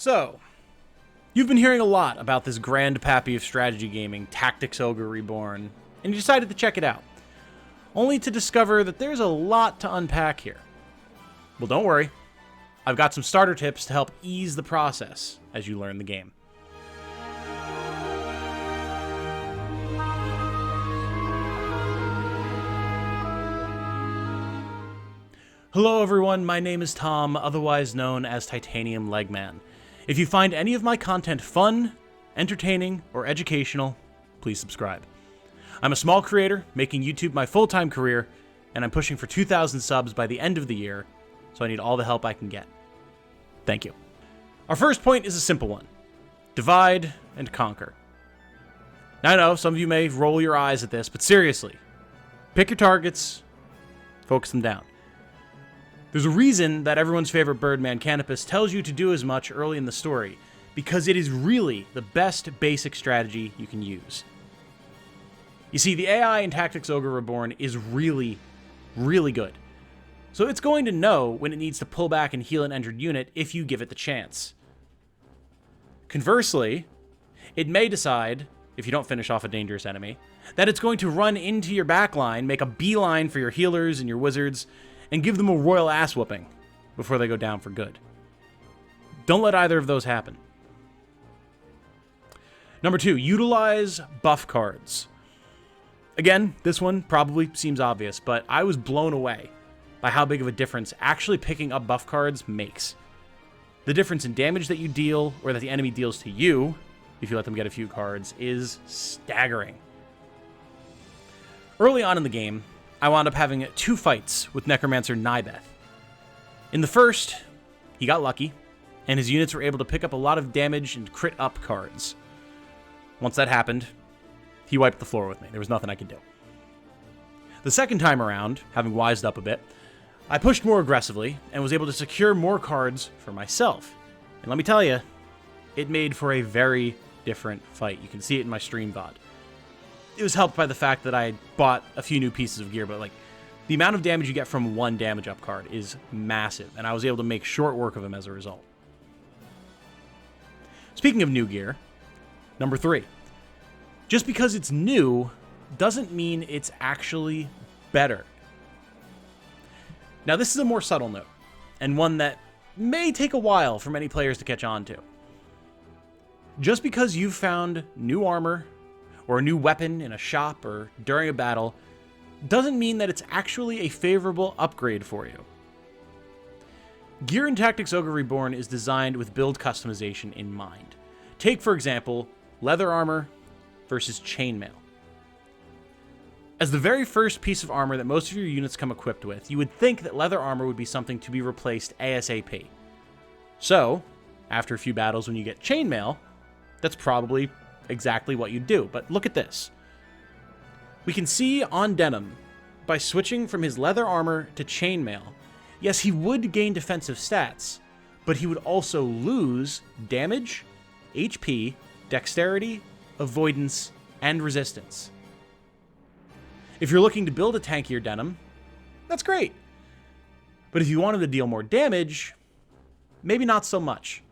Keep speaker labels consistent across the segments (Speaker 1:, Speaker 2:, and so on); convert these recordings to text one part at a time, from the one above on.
Speaker 1: So, you've been hearing a lot about this grandpappy of strategy gaming, Tactics Ogre Reborn, and you decided to check it out, only to discover that there's a lot to unpack here. Well, don't worry. I've got some starter tips to help ease the process as you learn the game. Hello everyone, my name is Tom, otherwise known as Titanium Legman. If you find any of my content fun, entertaining, or educational, please subscribe. I'm a small creator, making YouTube my full-time career, and I'm pushing for 2,000 subs by the end of the year, so I need all the help I can get. Thank you. Our first point is a simple one. Divide and conquer. Now I know some of you may roll your eyes at this, but seriously, pick your targets, focus them down. There's a reason that everyone's favorite Birdman Canopus tells you to do as much early in the story, because it is really the best basic strategy you can use. You see, the AI in Tactics Ogre Reborn is really, really good. So it's going to know when it needs to pull back and heal an injured unit if you give it the chance. Conversely, it may decide, if you don't finish off a dangerous enemy, that it's going to run into your backline, make a beeline for your healers and your wizards, and give them a royal ass whooping before they go down for good. Don't let either of those happen. Number 2, utilize buff cards. Again, this one probably seems obvious, but I was blown away by how big of a difference actually picking up buff cards makes. The difference in damage that you deal, or that the enemy deals to you, if you let them get a few cards, is staggering. Early on in the game, I wound up having 2 fights with Necromancer Nybeth. In the first, he got lucky, and his units were able to pick up a lot of damage and crit up cards. Once that happened, he wiped the floor with me. There was nothing I could do. The second time around, having wised up a bit, I pushed more aggressively and was able to secure more cards for myself. And let me tell you, it made for a very different fight. You can see it in my stream VOD. It was helped by the fact that I had bought a few new pieces of gear, but like the amount of damage you get from one damage up card is massive, and I was able to make short work of him as a result. Speaking of new gear, number 3. Just because it's new doesn't mean it's actually better. Now this is a more subtle note, and one that may take a while for many players to catch on to. Just because you've found new armor, or a new weapon in a shop or during a battle, doesn't mean that it's actually a favorable upgrade for you. Gear in Tactics Ogre Reborn is designed with build customization in mind. Take, for example, leather armor versus chainmail. As the very first piece of armor that most of your units come equipped with, you would think that leather armor would be something to be replaced ASAP. So, after a few battles when you get chainmail, that's probably exactly what you do. But look at this. We can see on Denim, by switching from his leather armor to chainmail, yes, he would gain defensive stats, but he would also lose damage, HP, dexterity, avoidance, and resistance. If you're looking to build a tankier Denim, that's great. But if you wanted to deal more damage, maybe not so much.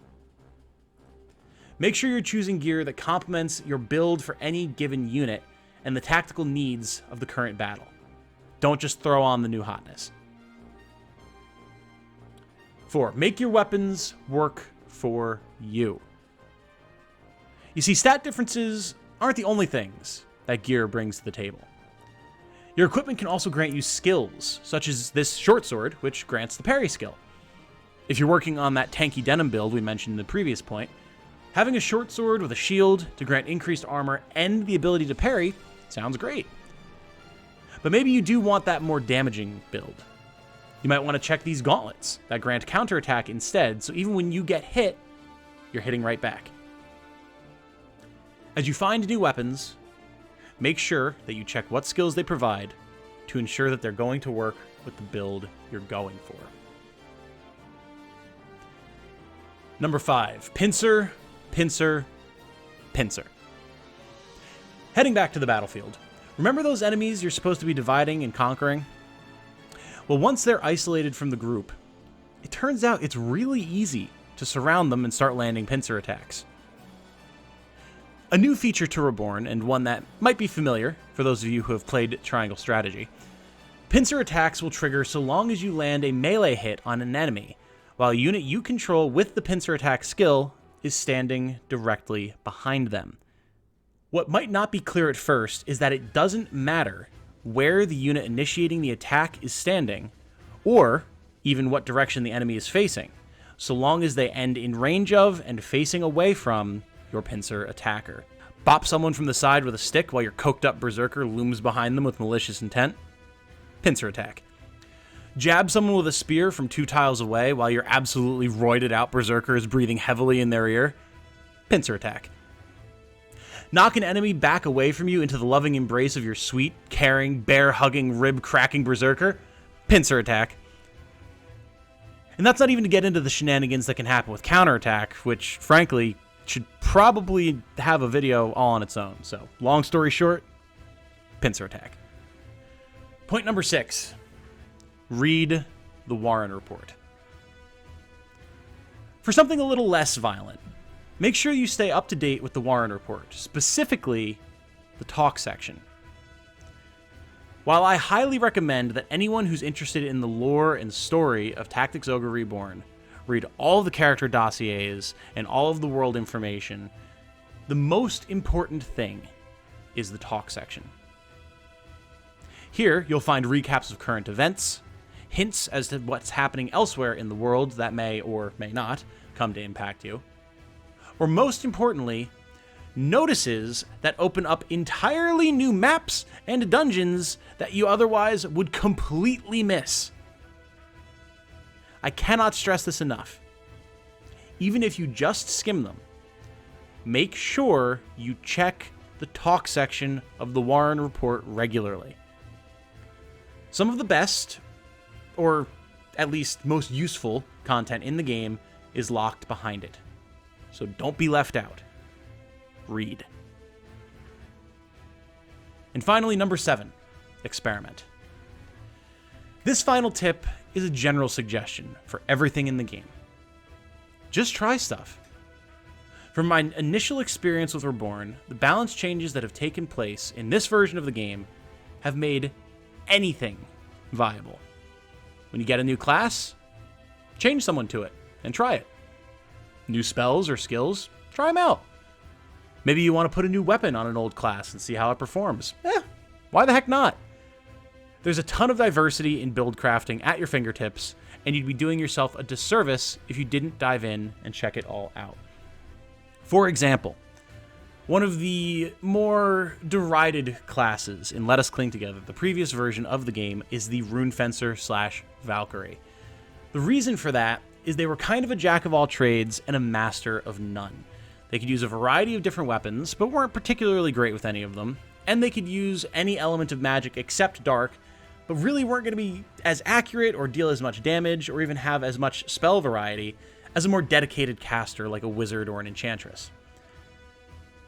Speaker 1: Make sure you're choosing gear that complements your build for any given unit and the tactical needs of the current battle. Don't just throw on the new hotness. 4, make your weapons work for you. You see, stat differences aren't the only things that gear brings to the table. Your equipment can also grant you skills, such as this short sword, which grants the parry skill. If you're working on that tanky Denim build we mentioned in the previous point, having a short sword with a shield to grant increased armor and the ability to parry sounds great. But maybe you do want that more damaging build. You might want to check these gauntlets that grant counterattack instead, so even when you get hit, you're hitting right back. As you find new weapons, make sure that you check what skills they provide to ensure that they're going to work with the build you're going for. Number 5, Pincer, Pincer, Pincer. Heading back to the battlefield, remember those enemies you're supposed to be dividing and conquering? Well, once they're isolated from the group, it turns out it's really easy to surround them and start landing pincer attacks. A new feature to Reborn, and one that might be familiar for those of you who have played Triangle Strategy. Pincer attacks will trigger so long as you land a melee hit on an enemy, while a unit you control with the pincer attack skill is standing directly behind them. What might not be clear at first is that it doesn't matter where the unit initiating the attack is standing, or even what direction the enemy is facing, so long as they end in range of and facing away from your pincer attacker. Bop someone from the side with a stick while your coked up berserker looms behind them with malicious intent. Pincer attack. Jab someone with a spear from 2 tiles away while your absolutely roided out berserker is breathing heavily in their ear. Pincer attack. Knock an enemy back away from you into the loving embrace of your sweet, caring, bear-hugging, rib-cracking berserker. Pincer attack. And that's not even to get into the shenanigans that can happen with counterattack, which, frankly, should probably have a video all on its own. So, long story short, pincer attack. Point number 6. Read the Warren Report. For something a little less violent, make sure you stay up to date with the Warren Report, specifically the talk section. While I highly recommend that anyone who's interested in the lore and story of Tactics Ogre Reborn read all of the character dossiers and all of the world information, the most important thing is the talk section. Here, you'll find recaps of current events, hints as to what's happening elsewhere in the world that may or may not come to impact you, or most importantly, notices that open up entirely new maps and dungeons that you otherwise would completely miss. I cannot stress this enough. Even if you just skim them, make sure you check the talk section of the Warren Report regularly. Some of the best, or at least most useful, content in the game is locked behind it. So don't be left out. Read. And finally, number 7, experiment. This final tip is a general suggestion for everything in the game. Just try stuff. From my initial experience with Reborn, the balance changes that have taken place in this version of the game have made anything viable. When you get a new class, change someone to it and try it. New spells or skills, try them out. Maybe you want to put a new weapon on an old class and see how it performs. Why the heck not? There's a ton of diversity in build crafting at your fingertips, and you'd be doing yourself a disservice if you didn't dive in and check it all out. For example, one of the more derided classes in Let Us Cling Together, the previous version of the game, is the Rune Fencer / Valkyrie. The reason for that is they were kind of a jack of all trades and a master of none. They could use a variety of different weapons, but weren't particularly great with any of them, and they could use any element of magic except dark, but really weren't going to be as accurate or deal as much damage or even have as much spell variety as a more dedicated caster like a wizard or an enchantress.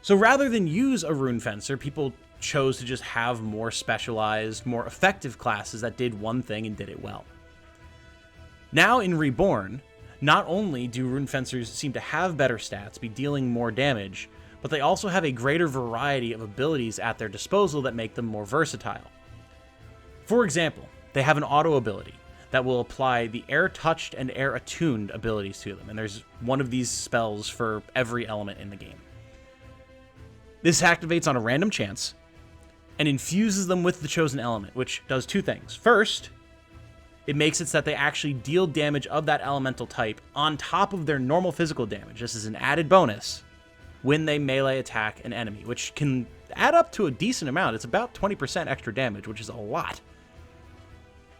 Speaker 1: So rather than use a Rune Fencer, people chose to just have more specialized, more effective classes that did one thing and did it well. Now in Reborn, not only do Rune Fencers seem to have better stats, be dealing more damage, but they also have a greater variety of abilities at their disposal that make them more versatile. For example, they have an auto ability that will apply the air-touched and air-attuned abilities to them, and there's one of these spells for every element in the game. This activates on a random chance and infuses them with the chosen element, which does 2 things. First, it makes it so that they actually deal damage of that elemental type on top of their normal physical damage. This is an added bonus when they melee attack an enemy, which can add up to a decent amount. It's about 20% extra damage, which is a lot.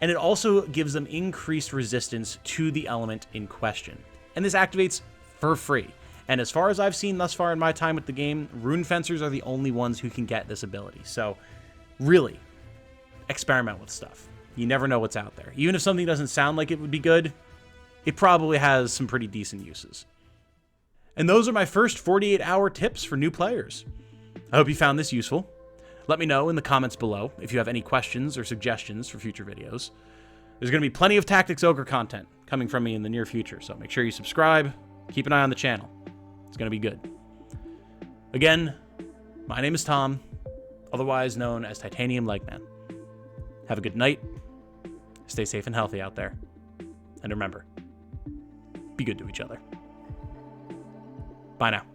Speaker 1: And it also gives them increased resistance to the element in question. And this activates for free. And as far as I've seen thus far in my time with the game, Rune Fencers are the only ones who can get this ability. So really, experiment with stuff. You never know what's out there. Even if something doesn't sound like it would be good, it probably has some pretty decent uses. And those are my first 48-hour tips for new players. I hope you found this useful. Let me know in the comments below if you have any questions or suggestions for future videos. There's going to be plenty of Tactics Ogre content coming from me in the near future, so make sure you subscribe, Keep an eye on the channel. It's going to be good. Again, my name is Tom, otherwise known as Titanium Legman. Have a good night. Stay safe and healthy out there. And remember, be good to each other. Bye now.